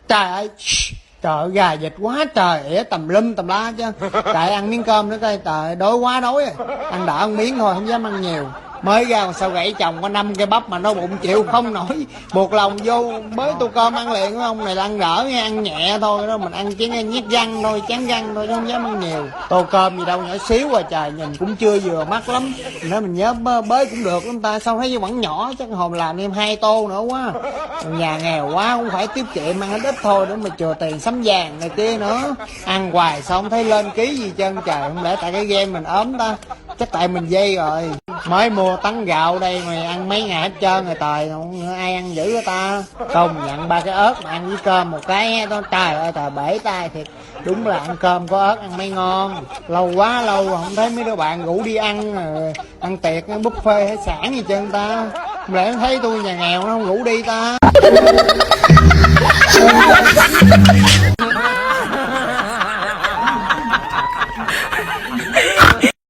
Trời ơi, trời ơi, gà dịch quá trời, ỉa tầm lum tầm la chứ. Trời, ăn miếng cơm nữa coi, trời, đói quá đói rồi. Ăn đỡ ăn miếng thôi, không dám ăn nhiều. Mới ra mà sao gãy chồng có 5 cây bắp mà nó bụng chịu không nổi. Buộc lòng vô mới tô cơm ăn liền, ông này là ăn đỡ nghe, ăn nhẹ thôi đó. Mình ăn chỉ nhét răng thôi, chán răng thôi chứ không dám ăn nhiều. Tô cơm gì đâu nhỏ xíu à trời, nhìn cũng chưa vừa mắt lắm. Nếu mình nhớ bới cũng được lắm ta, sao thấy vẫn nhỏ, chắc hồn làm thêm 2 tô nữa quá. Nhà nghèo quá cũng phải tiết kiệm ăn ít thôi để mà chừa tiền sắm vàng này kia nữa. Ăn hoài sao không thấy lên ký gì trơn trời, không lẽ tại cái game mình ốm ta, chắc tại mình dây rồi. Mới mua tấn gạo đây mày ăn mấy ngày hết trơn rồi trời, ai ăn dữ vậy ta. Công nhận 3 cái ớt mà ăn với cơm một cái đó, trời ơi trời bể tay thiệt. Đúng là ăn cơm có ớt ăn mới ngon. Lâu quá lâu không thấy mấy đứa bạn rủ đi ăn ăn tiệc buffet hải sản gì trơn ta. Không lẽ thấy tôi nhà nghèo nó không rủ đi ta.